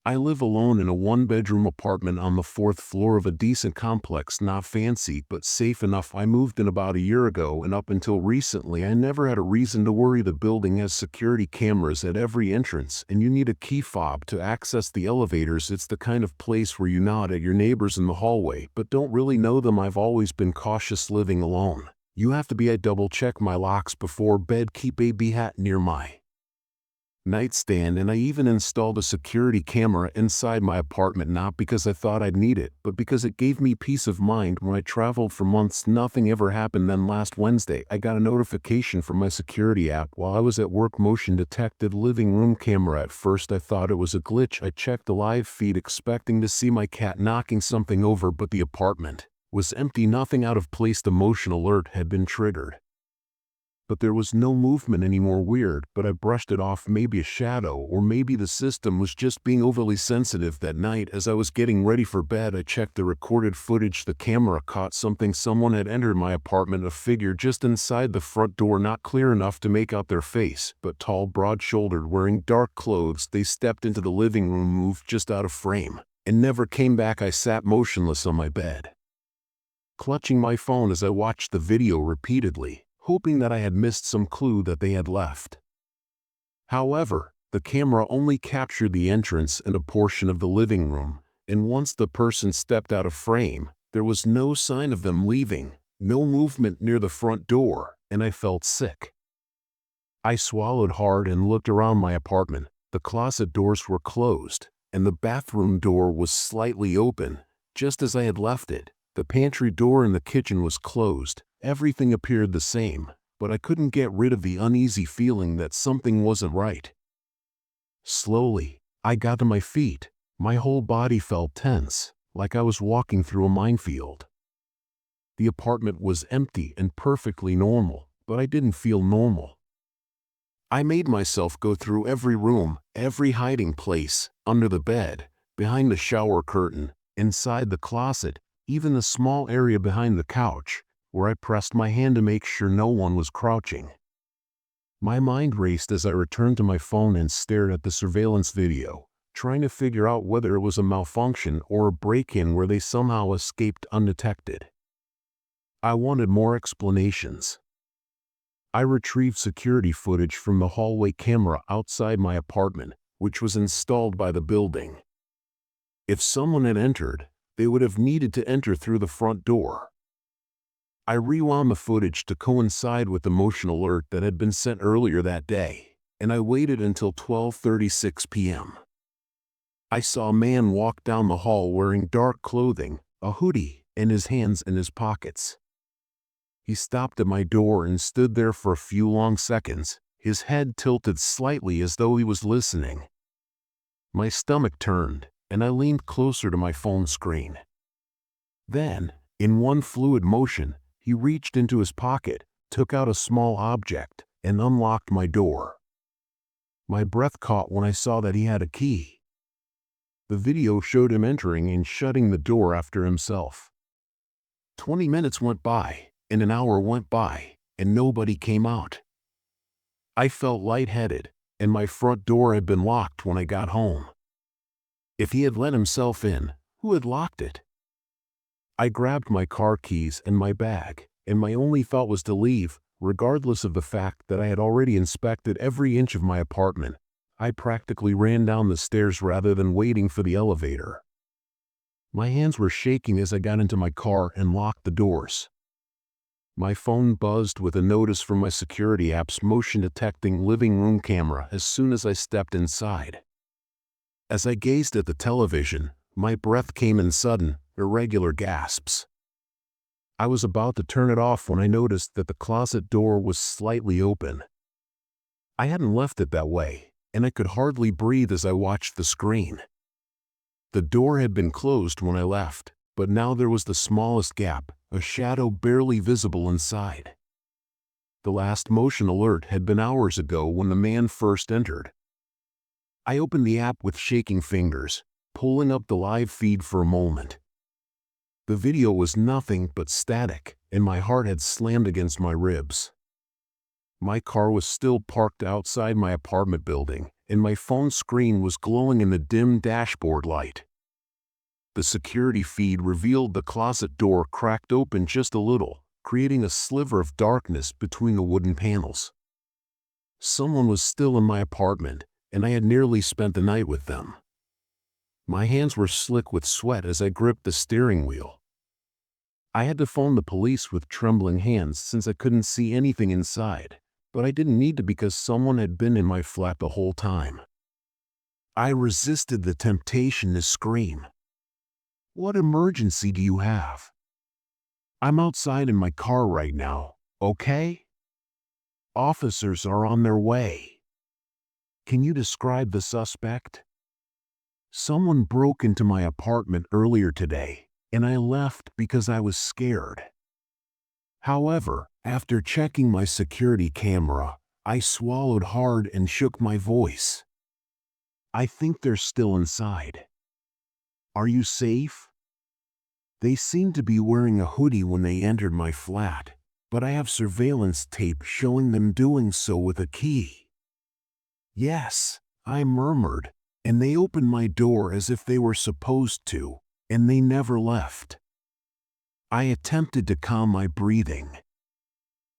I live alone in a one-bedroom apartment on the fourth floor of a decent complex, not fancy but safe enough. I moved in about a year ago, and up until recently I never had a reason to worry. The building has security cameras at every entrance, and you need a key fob to access the elevators. It's the kind of place where you nod at your neighbors in the hallway but don't really know them. I've always been cautious living alone. You have to be. I double-check my locks before bed, keep a hat near my nightstand, and I even installed a security camera inside my apartment, not because I thought I'd need it, but because it gave me peace of mind. When I traveled for months, nothing ever happened. Then last Wednesday, I got a notification from my security app while I was at work. Motion detected living room camera. At first I thought it was a glitch. I checked the live feed expecting to see my cat knocking something over, but the apartment was empty, nothing out of place. The motion alert had been triggered, but there was no movement anymore. Weird, but I brushed it off. Maybe a shadow, or maybe the system was just being overly sensitive. That night, as I was getting ready for bed, I checked the recorded footage. The camera caught something. Someone had entered my apartment, a figure just inside the front door, not clear enough to make out their face, but tall, broad-shouldered, wearing dark clothes. They stepped into the living room, moved just out of frame, and never came back. I sat motionless on my bed, clutching my phone as I watched the video repeatedly, hoping that I had missed some clue that they had left. However, the camera only captured the entrance and a portion of the living room, and once the person stepped out of frame, there was no sign of them leaving, no movement near the front door, and I felt sick. I swallowed hard and looked around my apartment. The closet doors were closed, and the bathroom door was slightly open, just as I had left it. The pantry door in the kitchen was closed. Everything appeared the same, but I couldn't get rid of the uneasy feeling that something wasn't right. Slowly, I got to my feet. My whole body felt tense, like I was walking through a minefield. The apartment was empty and perfectly normal, but I didn't feel normal. I made myself go through every room, every hiding place, under the bed, behind the shower curtain, inside the closet, even the small area behind the couch, where I pressed my hand to make sure no one was crouching. My mind raced as I returned to my phone and stared at the surveillance video, trying to figure out whether it was a malfunction or a break-in where they somehow escaped undetected. I wanted more explanations. I retrieved security footage from the hallway camera outside my apartment, which was installed by the building. If someone had entered, they would have needed to enter through the front door. I rewound the footage to coincide with the motion alert that had been sent earlier that day, and I waited until 12:36 p.m. I saw a man walk down the hall wearing dark clothing, a hoodie, and his hands in his pockets. He stopped at my door and stood there for a few long seconds, his head tilted slightly as though he was listening. My stomach turned, and I leaned closer to my phone screen. Then, in one fluid motion, he reached into his pocket, took out a small object, and unlocked my door. My breath caught when I saw that he had a key. The video showed him entering and shutting the door after himself. 20 minutes went by, and an hour went by, and nobody came out. I felt lightheaded, and my front door had been locked when I got home. If he had let himself in, who had locked it? I grabbed my car keys and my bag, and my only thought was to leave, regardless of the fact that I had already inspected every inch of my apartment. I practically ran down the stairs rather than waiting for the elevator. My hands were shaking as I got into my car and locked the doors. My phone buzzed with a notice from my security app's motion-detecting living room camera as soon as I stepped inside. As I gazed at the television, my breath came in sudden, irregular gasps. I was about to turn it off when I noticed that the closet door was slightly open. I hadn't left it that way, and I could hardly breathe as I watched the screen. The door had been closed when I left, but now there was the smallest gap, a shadow barely visible inside. The last motion alert had been hours ago when the man first entered. I opened the app with shaking fingers, pulling up the live feed for a moment. The video was nothing but static, and my heart had slammed against my ribs. My car was still parked outside my apartment building, and my phone screen was glowing in the dim dashboard light. The security feed revealed the closet door cracked open just a little, creating a sliver of darkness between the wooden panels. Someone was still in my apartment, and I had nearly spent the night with them. My hands were slick with sweat as I gripped the steering wheel. I had to phone the police with trembling hands since I couldn't see anything inside, but I didn't need to because someone had been in my flat the whole time. I resisted the temptation to scream. "What emergency do you have? I'm outside in my car right now, okay? Officers are on their way. Can you describe the suspect? Someone broke into my apartment earlier today, and I left because I was scared." However, after checking my security camera, I swallowed hard and shook my voice. "I think they're still inside. Are you safe?" They seemed to be wearing a hoodie when they entered my flat, but I have surveillance tape showing them doing so with a key. "Yes," I murmured, and they opened my door as if they were supposed to, and they never left. I attempted to calm my breathing.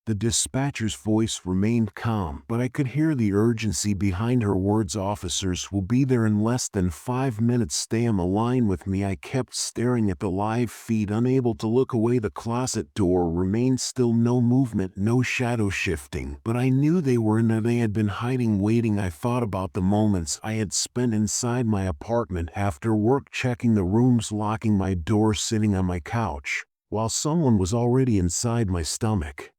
The dispatcher's voice remained calm, but I could hear the urgency behind her words. "Officers will be there in less than 5 minutes. Stay on the line with me." I kept staring at the live feed, unable to look away. The closet door remained still, no movement, no shadow shifting, but I knew they were in there. They had been hiding, waiting. I thought about the moments I had spent inside my apartment after work, checking the rooms, locking my door, sitting on my couch, while someone was already inside. My stomach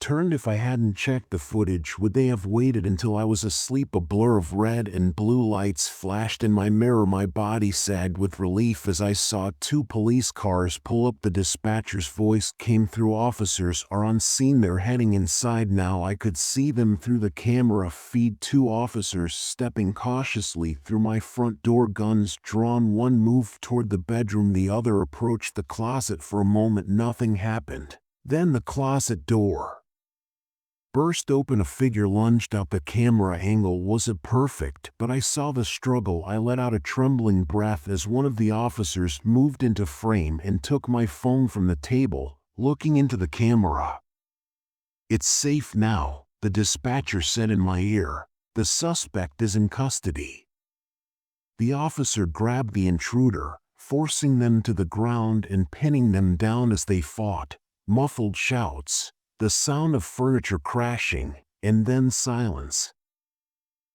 turned. If I hadn't checked the footage, would they have waited until I was asleep? A blur of red and blue lights flashed in my mirror. My body sagged with relief as I saw 2 police cars pull up. The dispatcher's voice came through. "Officers are on scene. They're heading inside now." I could see them through the camera feed. 2 officers stepping cautiously through my front door, guns drawn. One moved toward the bedroom, the other approached the closet. For a moment nothing happened. Then the closet door burst open. A figure lunged out. The camera angle wasn't perfect, but I saw the struggle. I let out a trembling breath as one of the officers moved into frame and took my phone from the table, looking into the camera. "It's safe now," the dispatcher said in my ear. "The suspect is in custody." The officer grabbed the intruder, forcing them to the ground and pinning them down as they fought. Muffled shouts, the sound of furniture crashing, and then silence.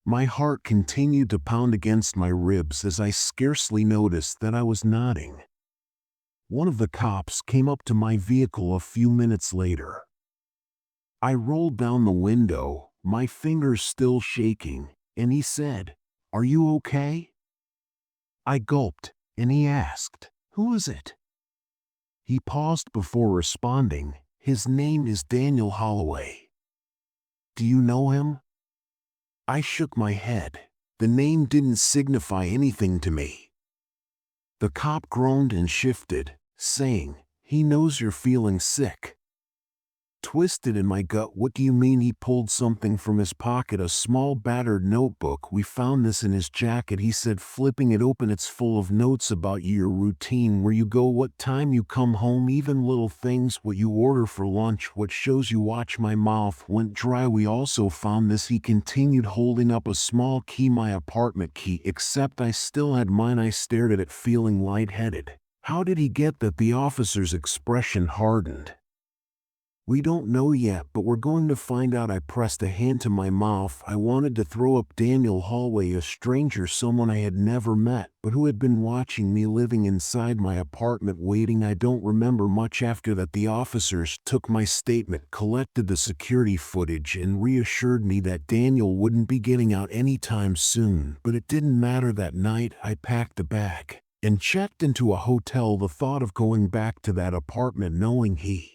My heart continued to pound against my ribs as I scarcely noticed that I was nodding. One of the cops came up to my vehicle a few minutes later. I rolled down the window, my fingers still shaking, and he said, "Are you okay?" I gulped, and he asked, "Who is it?" He paused before responding. "His name is Daniel Holloway." "Do you know him?" I shook my head. The name didn't signify anything to me. The cop groaned and shifted, saying, "He knows you're feeling sick." Twisted in my gut. "What do you mean?" He pulled something from his pocket, a small battered notebook. "We found this in his jacket," he said, flipping it open. "It's full of notes about your routine, where you go, what time you come home, even little things, what you order for lunch, what shows you watch." My mouth went dry. "We also found this," he continued, holding up a small key, my apartment key, except I still had mine. I stared at it, feeling lightheaded. "How did he get that?" The officer's expression hardened. "We don't know yet, but we're going to find out." I pressed a hand to my mouth. I wanted to throw up. Daniel Holloway, a stranger, someone I had never met, but who had been watching me, living inside my apartment, waiting. I don't remember much after that. The officers took my statement, collected the security footage, and reassured me that Daniel wouldn't be getting out anytime soon. But it didn't matter. That night, I packed a bag and checked into a hotel. The thought of going back to that apartment, knowing he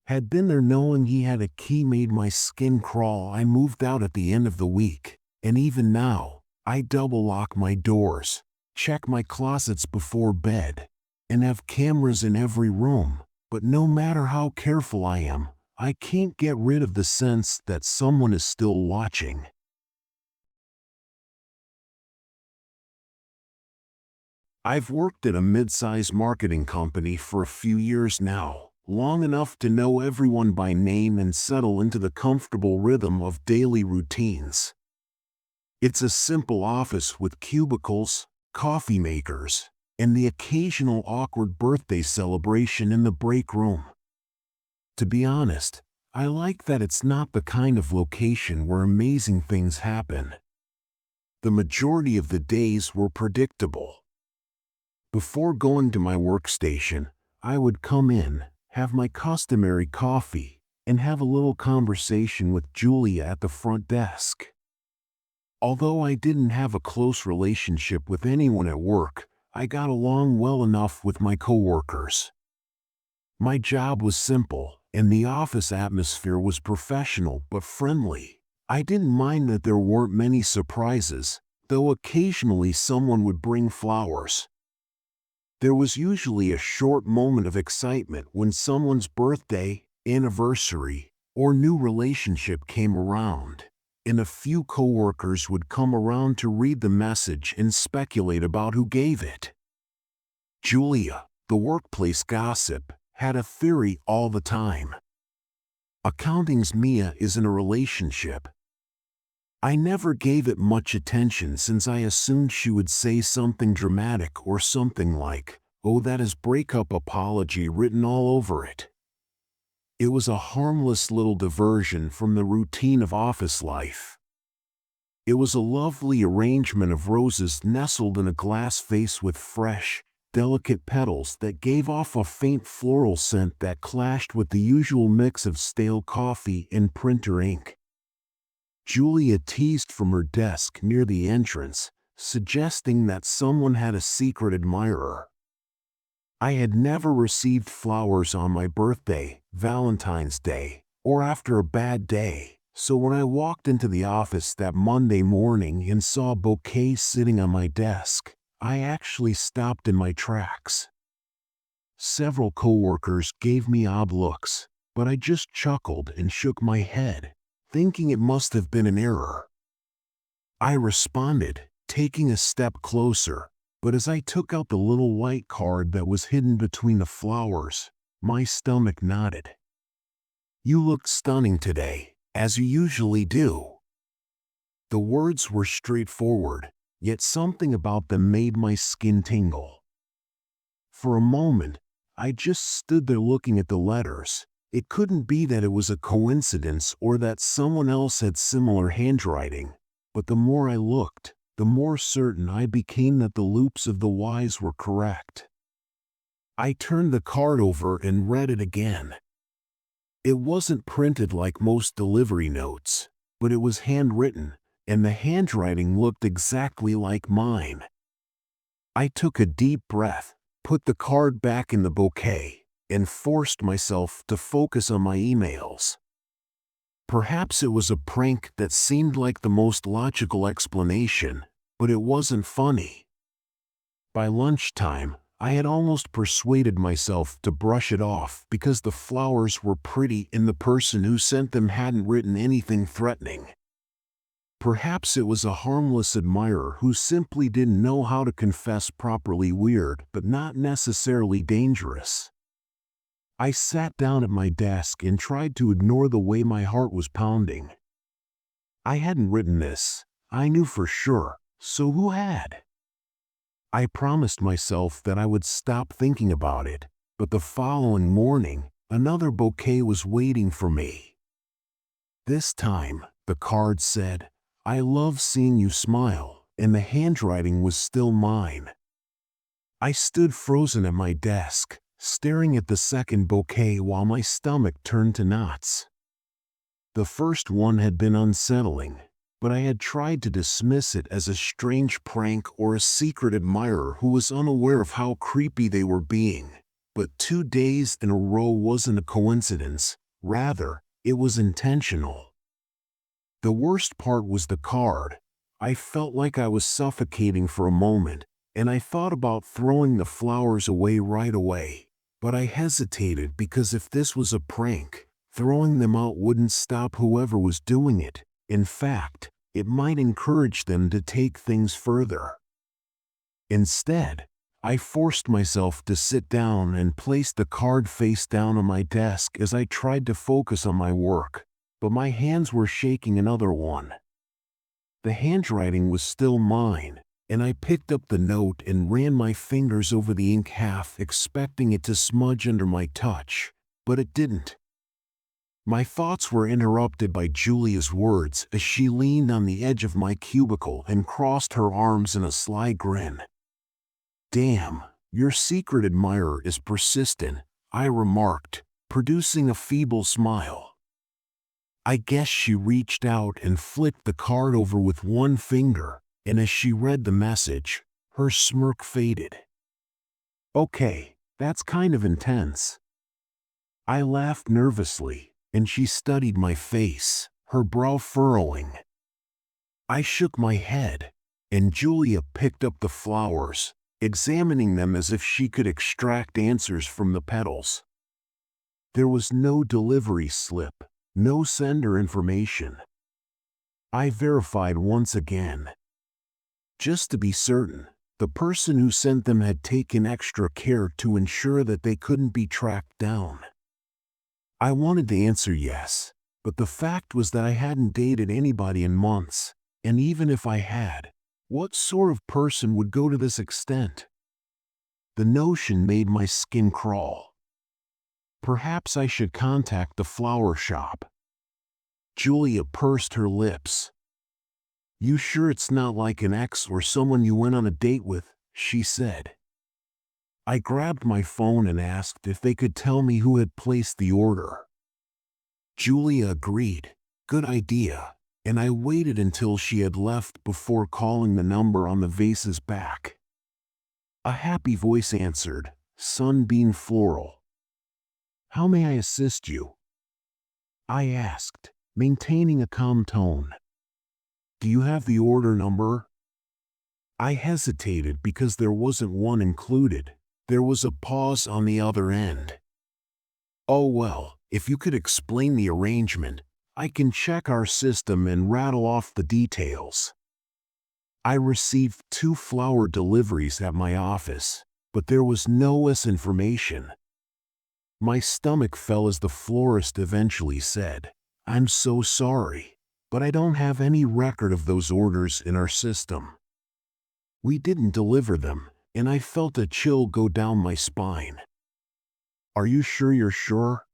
had been there, knowing he had a key, made my skin crawl. I moved out at the end of the week, and even now, I double lock my doors, check my closets before bed, and have cameras in every room. But no matter how careful I am, I can't get rid of the sense that someone is still watching. I've worked at a mid-sized marketing company for a few years now, long enough to know everyone by name and settle into the comfortable rhythm of daily routines. It's a simple office with cubicles, coffee makers, and the occasional awkward birthday celebration in the break room. To be honest, I like that it's not the kind of location where amazing things happen. The majority of the days were predictable. Before going to my workstation, I would come in, have my customary coffee, and have a little conversation with Julia at the front desk. Although I didn't have a close relationship with anyone at work, I got along well enough with my coworkers. My job was simple, and the office atmosphere was professional but friendly. I didn't mind that there weren't many surprises, though occasionally someone would bring flowers. There was usually a short moment of excitement when someone's birthday, anniversary, or new relationship came around, and a few coworkers would come around to read the message and speculate about who gave it. Julia, the workplace gossip, had a theory all the time. Accounting's Mia is in a relationship. I never gave it much attention since I assumed she would say something dramatic or something like, "Oh, that is breakup apology written all over it." It was a harmless little diversion from the routine of office life. It was a lovely arrangement of roses nestled in a glass vase with fresh, delicate petals that gave off a faint floral scent that clashed with the usual mix of stale coffee and printer ink. Julia teased from her desk near the entrance, suggesting that someone had a secret admirer. I had never received flowers on my birthday, Valentine's Day, or after a bad day, so when I walked into the office that Monday morning and saw a bouquet sitting on my desk, I actually stopped in my tracks. Several coworkers gave me odd looks, but I just chuckled and shook my head, thinking it must have been an error. I responded, taking a step closer, but as I took out the little white card that was hidden between the flowers, my stomach knotted. "You look stunning today, as you usually do." The words were straightforward, yet something about them made my skin tingle. For a moment, I just stood there looking at the letters. It couldn't be that it was a coincidence or that someone else had similar handwriting, but the more I looked, the more certain I became that the loops of the Y's were correct. I turned the card over and read it again. It wasn't printed like most delivery notes, but it was handwritten, and the handwriting looked exactly like mine. I took a deep breath, put the card back in the bouquet, and forced myself to focus on my emails. Perhaps it was a prank that seemed like the most logical explanation, but it wasn't funny. By lunchtime, I had almost persuaded myself to brush it off because the flowers were pretty and the person who sent them hadn't written anything threatening. Perhaps it was a harmless admirer who simply didn't know how to confess properly. Weird, but not necessarily dangerous. I sat down at my desk and tried to ignore the way my heart was pounding. I hadn't written this, I knew for sure, so who had? I promised myself that I would stop thinking about it, but the following morning, another bouquet was waiting for me. This time, the card said, "I love seeing you smile," and the handwriting was still mine. I stood frozen at my desk, staring at the second bouquet while my stomach turned to knots. The first one had been unsettling, but I had tried to dismiss it as a strange prank or a secret admirer who was unaware of how creepy they were being. But 2 days in a row wasn't a coincidence, rather, it was intentional. The worst part was the card. I felt like I was suffocating for a moment, and I thought about throwing the flowers away right away. But I hesitated because if this was a prank, throwing them out wouldn't stop whoever was doing it. In fact, it might encourage them to take things further. Instead, I forced myself to sit down and placed the card face down on my desk as I tried to focus on my work, but my hands were shaking another one. The handwriting was still mine, and I picked up the note and ran my fingers over the ink, half expecting it to smudge under my touch, but it didn't. My thoughts were interrupted by Julia's words as she leaned on the edge of my cubicle and crossed her arms in a sly grin. "Damn, your secret admirer is persistent," I remarked, producing a feeble smile. I guess she reached out and flicked the card over with one finger, and as she read the message, her smirk faded. "Okay, that's kind of intense." I laughed nervously, and she studied my face, her brow furrowing. I shook my head, and Julia picked up the flowers, examining them as if she could extract answers from the petals. There was no delivery slip, no sender information. I verified once again. Just to be certain, the person who sent them had taken extra care to ensure that they couldn't be tracked down. I wanted to answer yes, but the fact was that I hadn't dated anybody in months, and even if I had, what sort of person would go to this extent? The notion made my skin crawl. Perhaps I should contact the flower shop. Julia pursed her lips. "You sure it's not like an ex or someone you went on a date with?" she said. I grabbed my phone and asked if they could tell me who had placed the order. Julia agreed, "Good idea," and I waited until she had left before calling the number on the vase's back. A happy voice answered, "Sunbeam Floral." "How may I assist you?" I asked, maintaining a calm tone. "Do you have the order number?" I hesitated because there wasn't one included. There was a pause on the other end. "Oh well, if you could explain the arrangement, I can check our system and rattle off the details." I received 2 flower deliveries at my office, but there was no information. My stomach fell as the florist eventually said, "I'm so sorry, but I don't have any record of those orders in our system." We didn't deliver them, and I felt a chill go down my spine. "Are you sure you're sure?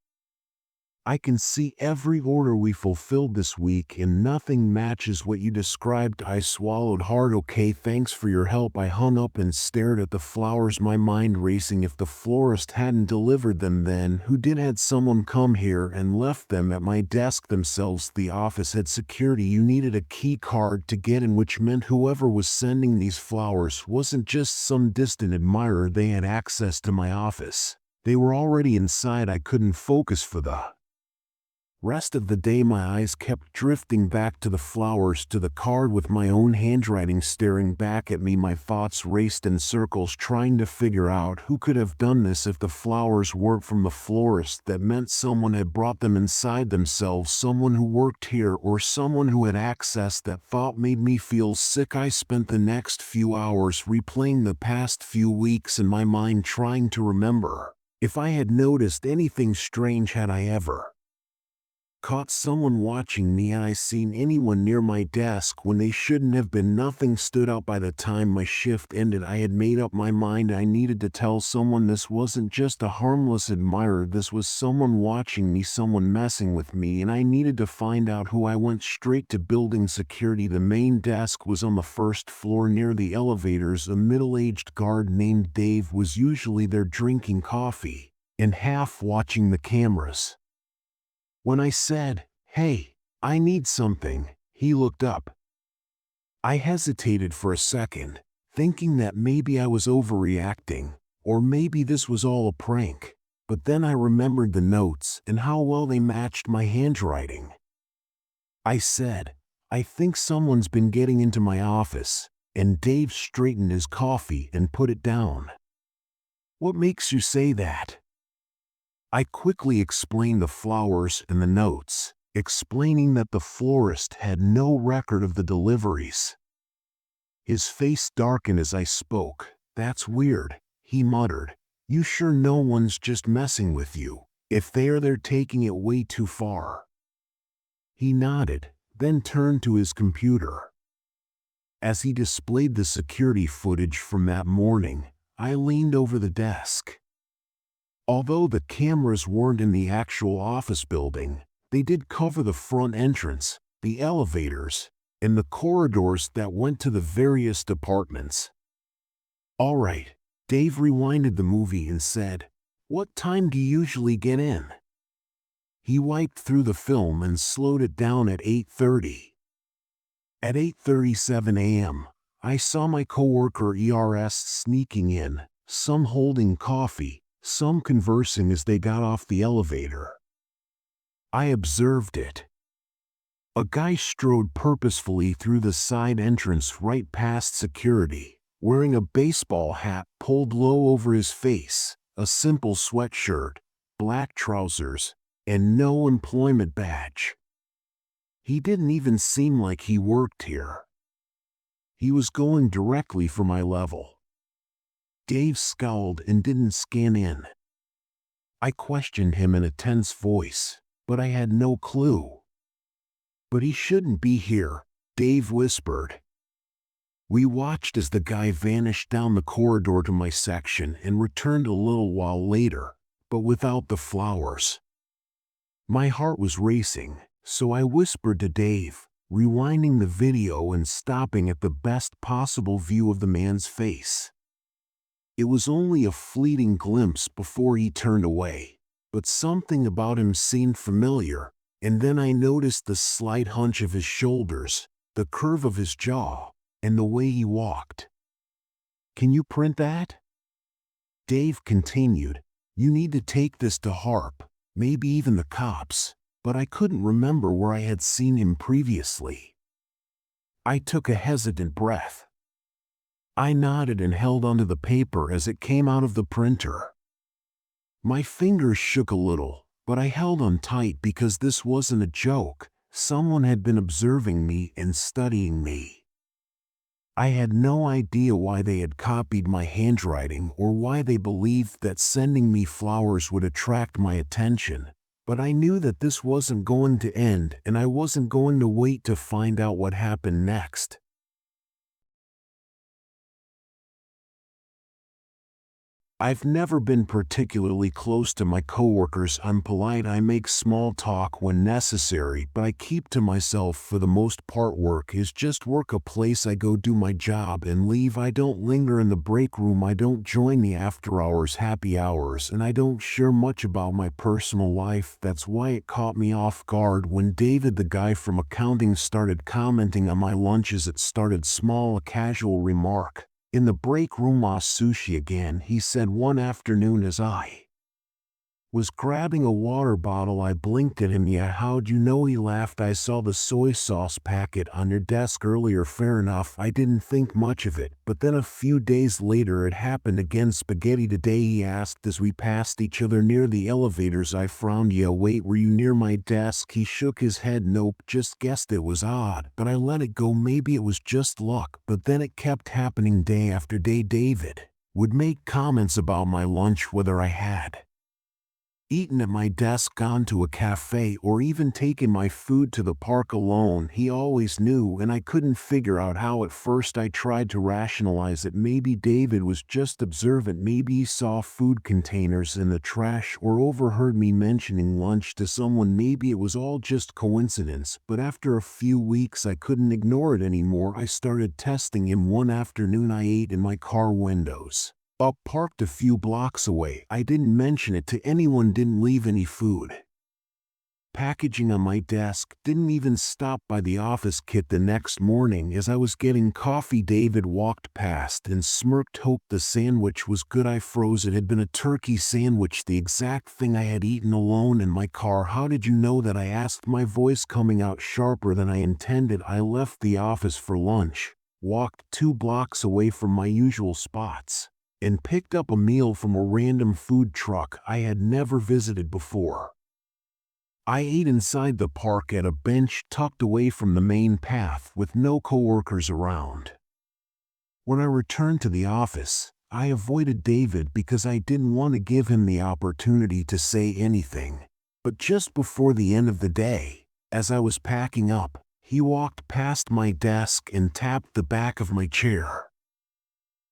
I can see every order we fulfilled this week and nothing matches what you described." I swallowed hard. "Okay, thanks for your help." I hung up and stared at the flowers, my mind racing. If the florist hadn't delivered them, then who did? Had someone come here and left them at my desk themselves? The office had security. You needed a key card to get in, which meant whoever was sending these flowers wasn't just some distant admirer. They had access to my office. They were already inside. I couldn't focus for the rest of the day. My eyes kept drifting back to the flowers, to the card with my own handwriting staring back at me. My thoughts raced in circles, trying to figure out who could have done this. If the flowers weren't from the florist, that meant someone had brought them inside themselves, someone who worked here or someone who had access. That thought made me feel sick. I spent the next few hours replaying the past few weeks in my mind, trying to remember if I had noticed anything strange. Had I ever caught someone watching me? Had I seen anyone near my desk when they shouldn't have been? Nothing stood out. By the time my shift ended, I had made up my mind. I needed to tell someone. This wasn't just a harmless admirer. This was someone watching me, someone messing with me, and I needed to find out who. I went straight to building security. The main desk was on the first floor near the elevators. A middle-aged guard named Dave was usually there, drinking coffee and half watching the cameras. When I said, "Hey, I need something," he looked up. I hesitated for a second, thinking that maybe I was overreacting, or maybe this was all a prank. But then I remembered the notes and how well they matched my handwriting. I said, "I think someone's been getting into my office," and Dave straightened his coffee and put it down. "What makes you say that?" I quickly explained the flowers and the notes, explaining that the florist had no record of the deliveries. His face darkened as I spoke. "That's weird," he muttered. "You sure no one's just messing with you? If they're taking it way too far." He nodded, then turned to his computer. As he displayed the security footage from that morning, I leaned over the desk. Although the cameras weren't in the actual office building, they did cover the front entrance, the elevators, and the corridors that went to the various departments. "All right," Dave rewinded the movie and said, "What time do you usually get in?" He wiped through the film and slowed it down at 8:30. At 8:37 a.m., I saw my coworker ERS sneaking in, some holding coffee, some conversing as they got off the elevator. I observed it. A guy strode purposefully through the side entrance right past security, wearing a baseball hat pulled low over his face, a simple sweatshirt, black trousers, and no employment badge. He didn't even seem like he worked here. He was going directly for my level. Dave scowled and didn't scan in. I questioned him in a tense voice, but I had no clue. "But he shouldn't be here," Dave whispered. We watched as the guy vanished down the corridor to my section and returned a little while later, but without the flowers. My heart was racing, so I whispered to Dave, rewinding the video and stopping at the best possible view of the man's face. It was only a fleeting glimpse before he turned away, but something about him seemed familiar, and then I noticed the slight hunch of his shoulders, the curve of his jaw, and the way he walked. "Can you print that?" Dave continued. "You need to take this to Harp, maybe even the cops," but I couldn't remember where I had seen him previously. I took a hesitant breath. I nodded and held onto the paper as it came out of the printer. My fingers shook a little, but I held on tight because this wasn't a joke. Someone had been observing me and studying me. I had no idea why they had copied my handwriting or why they believed that sending me flowers would attract my attention, but I knew that this wasn't going to end and I wasn't going to wait to find out what happened next. I've never been particularly close to my coworkers. I'm polite, I make small talk when necessary, but I keep to myself for the most part. Work is just work, a place I go do my job and leave. I don't linger in the break room, I don't join the after hours happy hours, and I don't share much about my personal life. That's why it caught me off guard when David, the guy from accounting, started commenting on my lunches. It started small, a casual remark. "In the break room, sushi again," he said one afternoon as I was grabbing a water bottle. I blinked at him. "Yeah, how'd you know?" He laughed. "I saw the soy sauce packet on your desk earlier." "Fair enough." I didn't think much of it, but then a few days later it happened again. "Spaghetti today?" he asked as we passed each other near the elevators. I frowned. "Yeah, wait, were you near my desk?" He shook his head. "Nope, just guessed it was odd, but I let it go. Maybe it was just luck." But then it kept happening day after day. David would make comments about my lunch, whether I had eaten at my desk, gone to a cafe, or even taken my food to the park alone. He always knew, and I couldn't figure out how. At first I tried to rationalize it. Maybe David was just observant. Maybe he saw food containers in the trash or overheard me mentioning lunch to someone. Maybe it was all just coincidence. But after a few weeks I couldn't ignore it anymore. I started testing him. One afternoon I ate in my car windows up, parked a few blocks away. I didn't mention it to anyone, didn't leave any food packaging on my desk, didn't even stop by the office kit. The next morning as I was getting coffee, David walked past and smirked. "Hoped the sandwich was good." I froze. It had been a turkey sandwich, the exact thing I had eaten alone in my car. "How did you know that?" I asked, my voice coming out sharper than I intended. "I left the office for lunch, walked 2 blocks away from my usual spots, and picked up a meal from a random food truck I had never visited before. I ate inside the park at a bench tucked away from the main path with no coworkers around. When I returned to the office, I avoided David because I didn't want to give him the opportunity to say anything. But just before the end of the day, as I was packing up, he walked past my desk and tapped the back of my chair.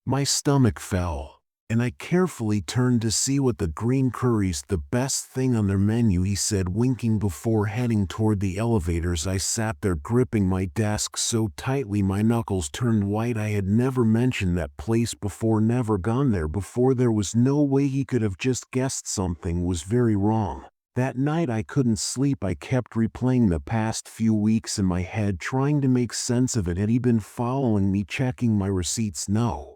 My stomach fell, and I carefully turned to see what the green curry's the best thing on their menu, he said, winking before heading toward the elevators. I sat there gripping my desk so tightly my knuckles turned white. I had never mentioned that place before, never gone there before. There was no way he could have just guessed something was very wrong. That night I couldn't sleep. I kept replaying the past few weeks in my head, trying to make sense of it. Had he been following me, checking my receipts? No.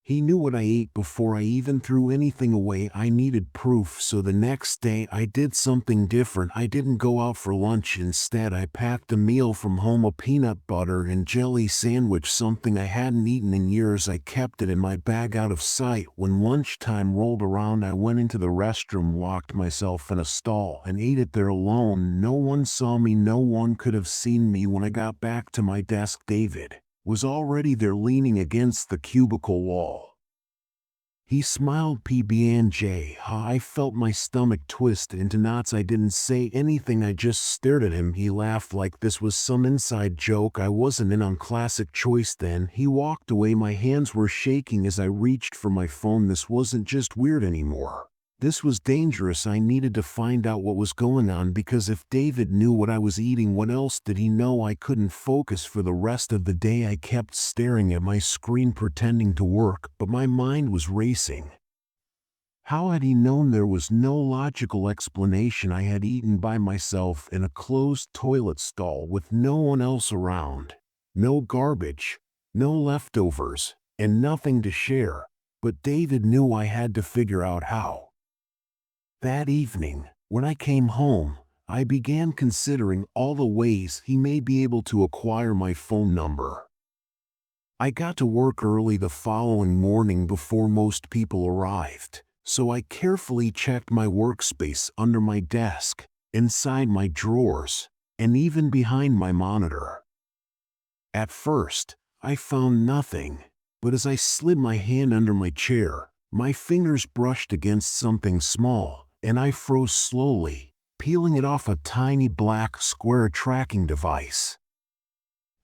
He knew what I ate before I even threw anything away. I needed proof, so the next day I did something different. I didn't go out for lunch. Instead, I packed a meal from home, a peanut butter and jelly sandwich, something I hadn't eaten in years. I kept it in my bag out of sight. When lunchtime rolled around, I went into the restroom, locked myself in a stall, and ate it there alone. No one saw me. No one could have seen me. When I got back to my desk, David was already there, leaning against the cubicle wall. He smiled. PB&J. I felt my stomach twist into knots. I didn't say anything. I just stared at him. He laughed like this was some inside joke. I wasn't in on classic choice then. He walked away. My hands were shaking as I reached for my phone. This wasn't just weird anymore. This was dangerous. I needed to find out what was going on, because if David knew what I was eating, what else did he know? I couldn't focus for the rest of the day. I kept staring at my screen, pretending to work, but my mind was racing. How had he known? There was no logical explanation. I had eaten by myself in a closed toilet stall with no one else around. No garbage, no leftovers, and nothing to share. But David knew. I had to figure out how. That evening, when I came home, I began considering all the ways he may be able to acquire my phone number. I got to work early the following morning before most people arrived, so I carefully checked my workspace, under my desk, inside my drawers, and even behind my monitor. At first, I found nothing, but as I slid my hand under my chair, my fingers brushed against something small, and I froze slowly, peeling it off. A tiny black square tracking device.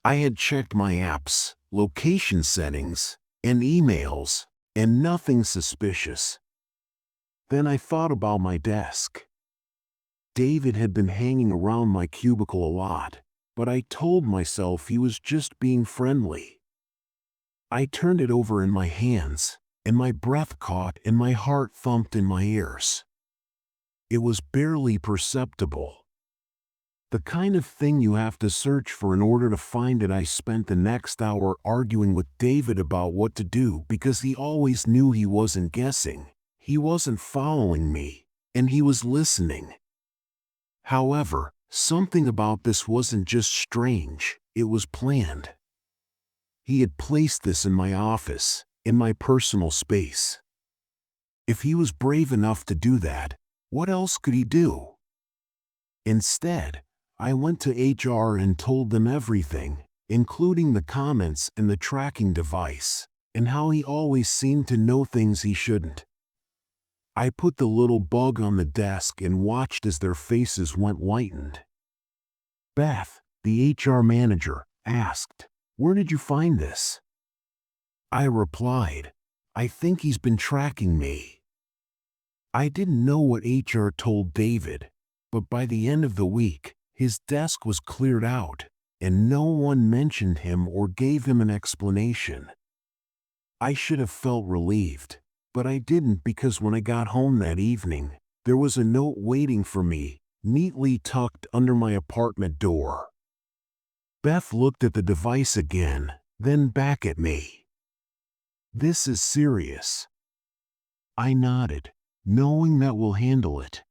I had checked my apps, location settings, and emails, and nothing suspicious. Then I thought about my desk. David had been hanging around my cubicle a lot, but I told myself he was just being friendly. I turned it over in my hands, and my breath caught and my heart thumped in my ears. It was barely perceptible. The kind of thing you have to search for in order to find it. I spent the next hour arguing with David about what to do, because he always knew. He wasn't guessing, he wasn't following me, and he was listening. However, something about this wasn't just strange, it was planned. He had placed this in my office, in my personal space. If he was brave enough to do that, what else could he do? Instead, I went to HR and told them everything, including the comments and the tracking device, and how he always seemed to know things he shouldn't. I put the little bug on the desk and watched as their faces went whitened. Beth, the HR manager, asked, "Where did you find this?" I replied, "I think he's been tracking me." I didn't know what HR told David, but by the end of the week, his desk was cleared out, and no one mentioned him or gave him an explanation. I should have felt relieved, but I didn't, because when I got home that evening, there was a note waiting for me, neatly tucked under my apartment door. Beth looked at the device again, then back at me. "This is serious." I nodded, knowing that we'll handle it.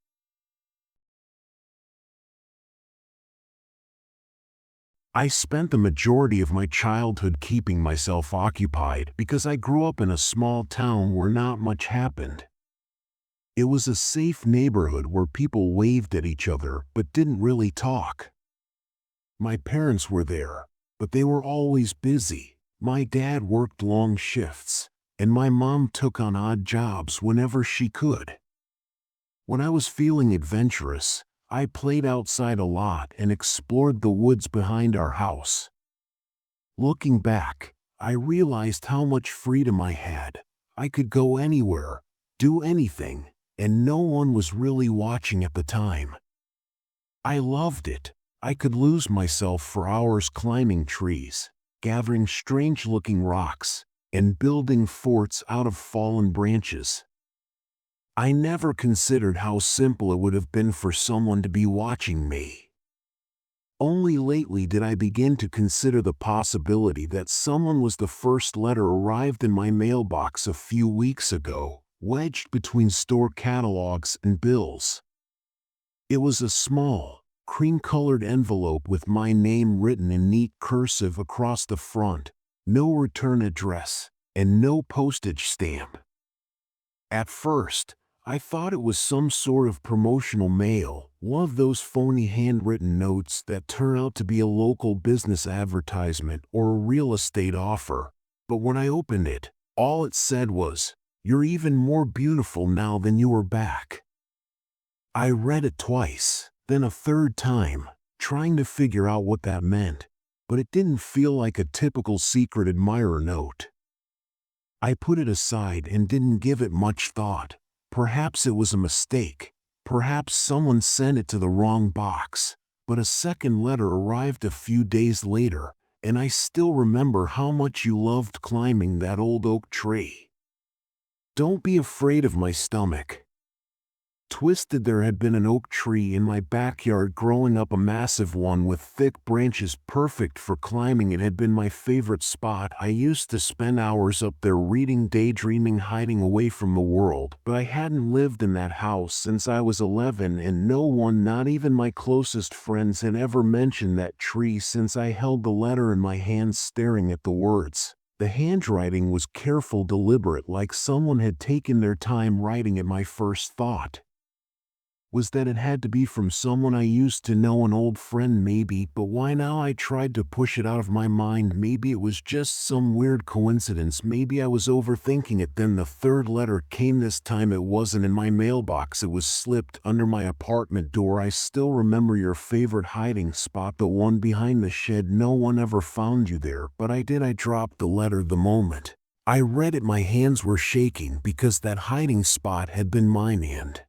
I spent the majority of my childhood keeping myself occupied, because I grew up in a small town where not much happened. It was a safe neighborhood where people waved at each other but didn't really talk. My parents were there, but they were always busy. My dad worked long shifts, and my mom took on odd jobs whenever she could. When I was feeling adventurous, I played outside a lot and explored the woods behind our house. Looking back, I realized how much freedom I had. I could go anywhere, do anything, and no one was really watching at the time. I loved it. I could lose myself for hours climbing trees, gathering strange-looking rocks, and building forts out of fallen branches. I never considered how simple it would have been for someone to be watching me. Only lately did I begin to consider the possibility that someone was the first letter arrived in my mailbox a few weeks ago, wedged between store catalogs and bills. It was a small, cream-colored envelope with my name written in neat cursive across the front, no return address, and no postage stamp. At first, I thought it was some sort of promotional mail, one of those phony handwritten notes that turn out to be a local business advertisement or a real estate offer. But when I opened it, all it said was, "You're even more beautiful now than you were back." I read it twice, then a third time, trying to figure out what that meant, but it didn't feel like a typical secret admirer note. I put it aside and didn't give it much thought. Perhaps it was a mistake. Perhaps someone sent it to the wrong box. But a second letter arrived a few days later, and I still remember how much you loved climbing that old oak tree. Don't be afraid of my stomach. Twisted, there had been an oak tree in my backyard growing up, a massive one with thick branches perfect for climbing. It had been my favorite spot. I used to spend hours up there reading, daydreaming, hiding away from the world. But I hadn't lived in that house since I was 11, and no one, not even my closest friends, had ever mentioned that tree since I held the letter in my hands staring at the words. The handwriting was careful, deliberate, like someone had taken their time writing it. My first thought was that it had to be from someone I used to know, an old friend maybe, but why now? I tried to push it out of my mind. Maybe it was just some weird coincidence. Maybe I was overthinking it. Then the third letter came. This time it wasn't in my mailbox. It was slipped under my apartment door. I still remember your favorite hiding spot, the one behind the shed. No one ever found you there, but I did. I dropped the letter the moment I read it. My hands were shaking because that hiding spot had been mine, and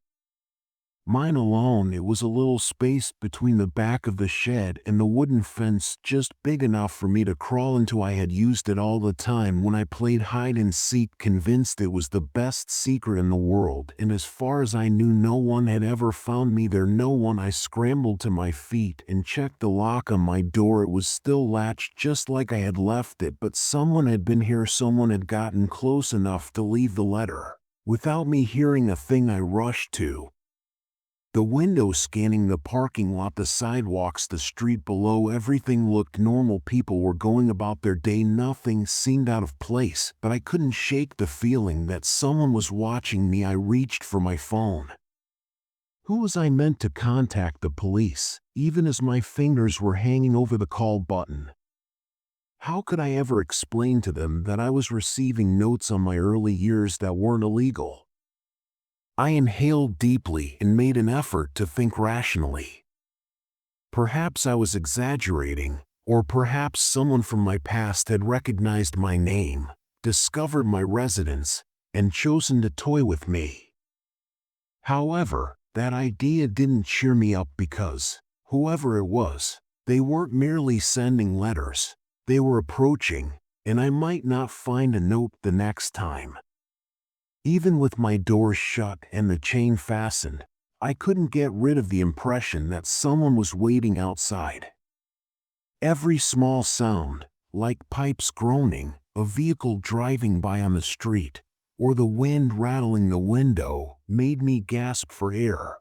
mine alone. It was a little space between the back of the shed and the wooden fence, just big enough for me to crawl into. I had used it all the time when I played hide and seek, convinced it was the best secret in the world, and as far as I knew, no one had ever found me there. No one. I scrambled to my feet and checked the lock on my door. It was still latched, just like I had left it, but someone had been here. Someone had gotten close enough to leave the letter. Without me hearing a thing, I rushed to the window, scanning the parking lot, the sidewalks, the street below. Everything looked normal. People were going about their day. Nothing seemed out of place, but I couldn't shake the feeling that someone was watching me. I reached for my phone. Who was I meant to contact? The police, even as my fingers were hanging over the call button. How could I ever explain to them that I was receiving notes on my early years that weren't illegal? I inhaled deeply and made an effort to think rationally. Perhaps I was exaggerating, or perhaps someone from my past had recognized my name, discovered my residence, and chosen to toy with me. However, that idea didn't cheer me up, because, whoever it was, they weren't merely sending letters, they were approaching, and I might not find a note the next time. Even with my door shut and the chain fastened, I couldn't get rid of the impression that someone was waiting outside. Every small sound, like pipes groaning, a vehicle driving by on the street, or the wind rattling the window, made me gasp for air.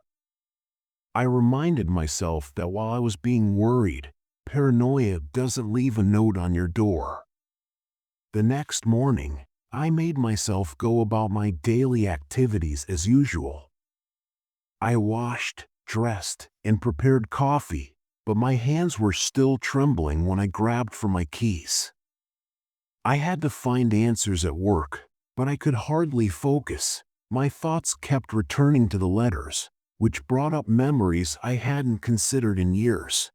I reminded myself that while I was being worried, paranoia doesn't leave a note on your door. The next morning, I made myself go about my daily activities as usual. I washed, dressed, and prepared coffee, but my hands were still trembling when I grabbed for my keys. I had to find answers at work, but I could hardly focus. My thoughts kept returning to the letters, which brought up memories I hadn't considered in years.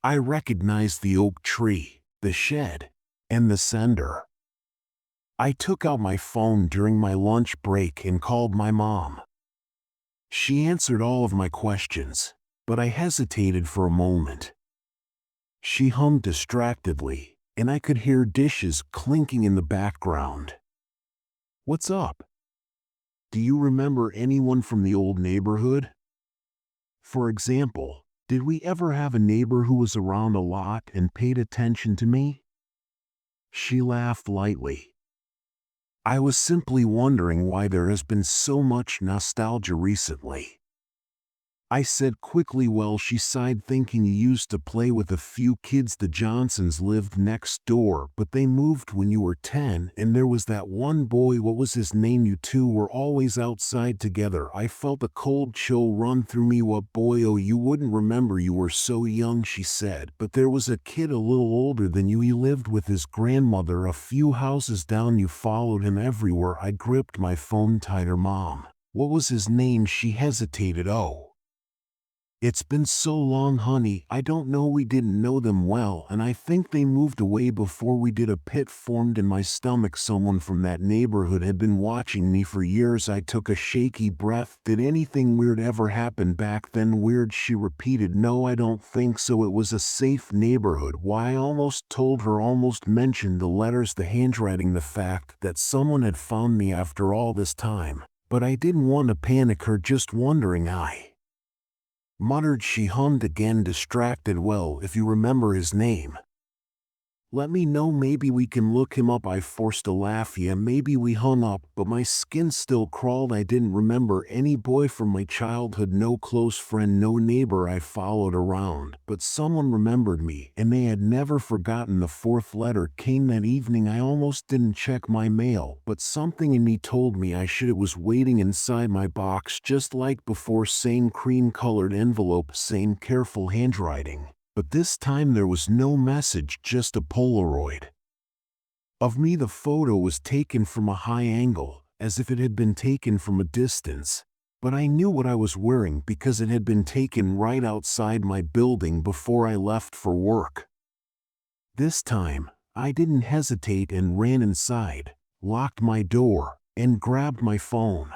I recognized the oak tree, the shed, and the sender. I took out my phone during my lunch break and called my mom. She answered all of my questions, but I hesitated for a moment. She hummed distractedly, and I could hear dishes clinking in the background. "What's up? Do you remember anyone from the old neighborhood? For example, did we ever have a neighbor who was around a lot and paid attention to me?" She laughed lightly. "I was simply wondering why there has been so much nostalgia recently," I said quickly while she sighed, thinking you used to play with a few kids. The Johnsons lived next door, but they moved when you were 10, and there was that one boy, what was his name? You two were always outside together. I felt a cold chill run through me. "What boy? Oh, you wouldn't remember, you were so young," she said. "But there was a kid a little older than you. He lived with his grandmother a few houses down. You followed him everywhere." I gripped my phone tighter. "Mom, what was his name?" She hesitated. "Oh, it's been so long, honey. I don't know. We didn't know them well, and I think they moved away before we did." A pit formed in my stomach. Someone from that neighborhood had been watching me for years. I took a shaky breath. "Did anything weird ever happen back then?" "Weird?" she repeated. "No, I don't think so. It was a safe neighborhood." Why, I almost told her, almost mentioned the letters, the handwriting, the fact that someone had found me after all this time. But I didn't want to panic her, just wondering. I muttered. She hummed again, distracted. "Well, if you remember his name, let me know. Maybe we can look him up." I forced a laugh. "Yeah, maybe." We hung up, but my skin still crawled. I didn't remember any boy from my childhood, no close friend, no neighbor I followed around. But someone remembered me, and they had never forgotten. The fourth letter came that evening. I almost didn't check my mail, but something in me told me I should. It was waiting inside my box, just like before. Same cream-colored envelope, same careful handwriting. But this time there was no message, just a Polaroid of me. The photo was taken from a high angle, as if it had been taken from a distance. But I knew what I was wearing because it had been taken right outside my building before I left for work. This time, I didn't hesitate and ran inside, locked my door, and grabbed my phone.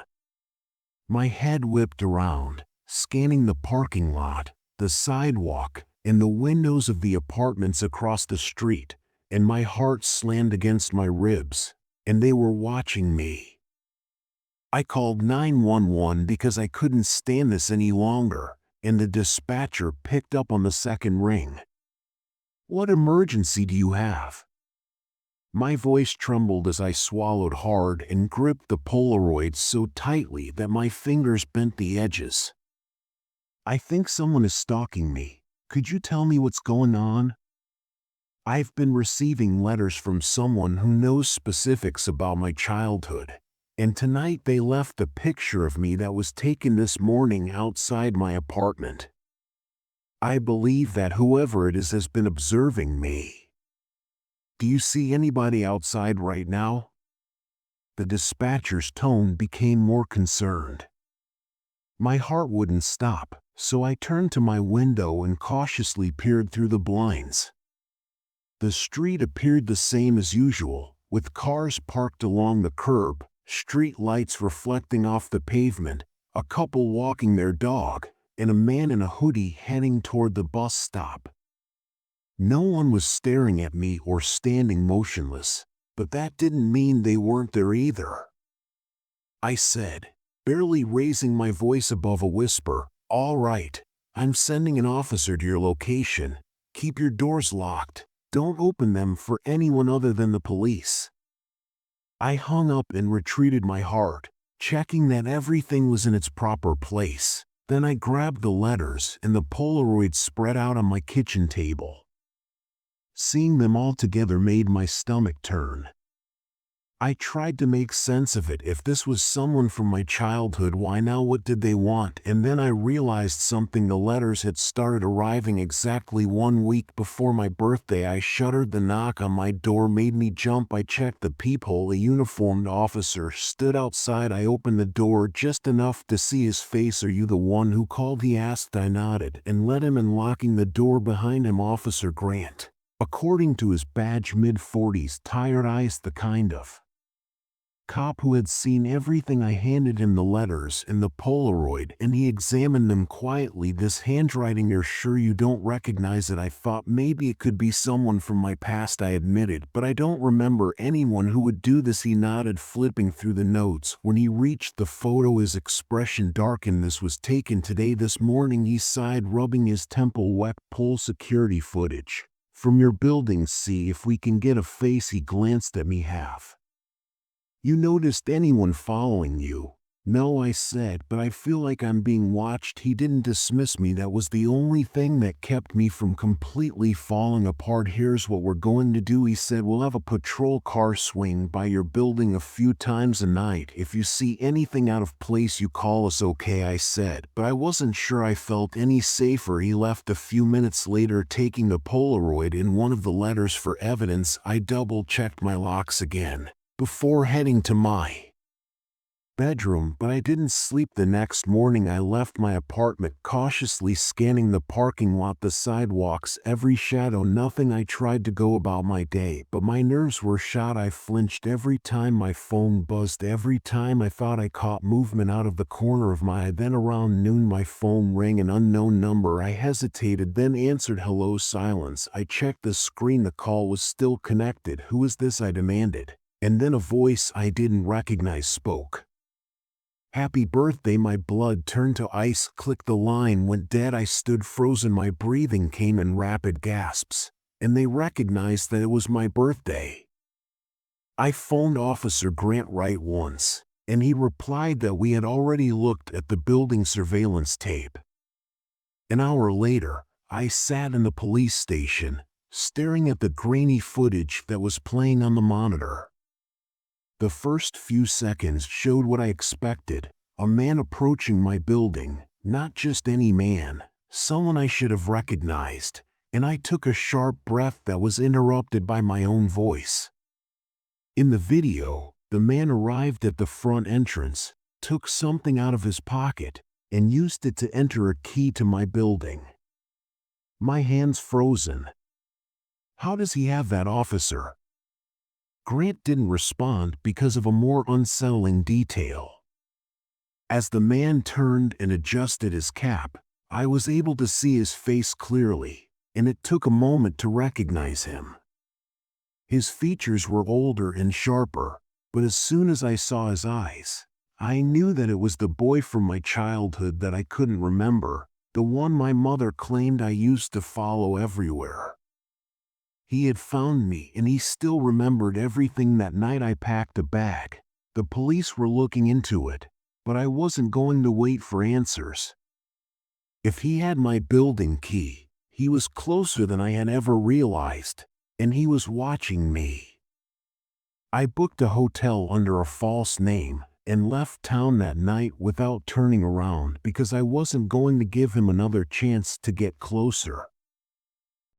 My head whipped around, scanning the parking lot, the sidewalk, and the windows of the apartments across the street, and my heart slammed against my ribs, and they were watching me. I called 911 because I couldn't stand this any longer, and the dispatcher picked up on the second ring. "What emergency do you have?" My voice trembled as I swallowed hard and gripped the Polaroid so tightly that my fingers bent the edges. "I think someone is stalking me. Could you tell me what's going on?" "I've been receiving letters from someone who knows specifics about my childhood, and tonight they left a picture of me that was taken this morning outside my apartment. I believe that whoever it is has been observing me. Do you see anybody outside right now?" The dispatcher's tone became more concerned. My heart wouldn't stop, so I turned to my window and cautiously peered through the blinds. The street appeared the same as usual, with cars parked along the curb, street lights reflecting off the pavement, a couple walking their dog, and a man in a hoodie heading toward the bus stop. No one was staring at me or standing motionless, but that didn't mean they weren't there either. I said, barely raising my voice above a whisper, "All right, I'm sending an officer to your location. Keep your doors locked. Don't open them for anyone other than the police." I hung up and retreated, my heart, checking that everything was in its proper place. Then I grabbed the letters and the Polaroid spread out on my kitchen table. Seeing them all together made my stomach turn. I tried to make sense of it. If this was someone from my childhood, why now? What did they want? And then I realized something. The letters had started arriving exactly 1 week before my birthday. I shuddered. The knock on my door made me jump. I checked the peephole. A uniformed officer stood outside. I opened the door just enough to see his face. "Are you the one who called?" he asked. I nodded and let him in, locking the door behind him. Officer Grant, according to his badge, mid-40s, tired eyes, the kind of cop who had seen everything. I handed him the letters and the Polaroid, and he examined them quietly. "This handwriting, you're sure you don't recognize it?" I thought maybe it could be someone from my past, I admitted, "but I don't remember anyone who would do this." He nodded, flipping through the notes. When he reached the photo, his expression darkened. "This was taken today, this morning," he sighed, rubbing his temple wet. "Pull security footage from your building, see if we can get a face." He glanced at me. "Have you noticed anyone following you?" "No," I said, "but I feel like I'm being watched." He didn't dismiss me. That was the only thing that kept me from completely falling apart. "Here's what we're going to do," he said. "We'll have a patrol car swing by your building a few times a night. If you see anything out of place, you call us." "Okay," I said, but I wasn't sure I felt any safer. He left a few minutes later, taking the Polaroid and one of the letters for evidence. I double-checked my locks again before heading to my bedroom, but I didn't sleep. The next morning I left my apartment, cautiously scanning the parking lot, the sidewalks, every shadow, nothing. I tried to go about my day, but my nerves were shot. I flinched every time my phone buzzed, every time I thought I caught movement out of the corner of my eye. Then around noon my phone rang, an unknown number. I hesitated, then answered. "Hello." Silence. I checked the screen. The call was still connected. "Who is this?" I demanded. And then a voice I didn't recognize spoke. "Happy birthday." My blood turned to ice. Click. The line went dead. I stood frozen. My breathing came in rapid gasps, and they recognized that it was my birthday. I phoned Officer Grant right once, and he replied that we had already looked at the building surveillance tape. An hour later, I sat in the police station, staring at the grainy footage that was playing on the monitor. The first few seconds showed what I expected: a man approaching my building, not just any man, someone I should have recognized, and I took a sharp breath that was interrupted by my own voice. In the video, the man arrived at the front entrance, took something out of his pocket, and used it to enter a key to my building. My hands frozen. How does he have that, officer? Grant didn't respond because of a more unsettling detail. As the man turned and adjusted his cap, I was able to see his face clearly, and it took a moment to recognize him. His features were older and sharper, but as soon as I saw his eyes, I knew that it was the boy from my childhood that I couldn't remember, the one my mother claimed I used to follow everywhere. He had found me, and he still remembered everything. That night I packed a bag. The police were looking into it, but I wasn't going to wait for answers. If he had my building key, he was closer than I had ever realized, and he was watching me. I booked a hotel under a false name and left town that night without turning around because I wasn't going to give him another chance to get closer.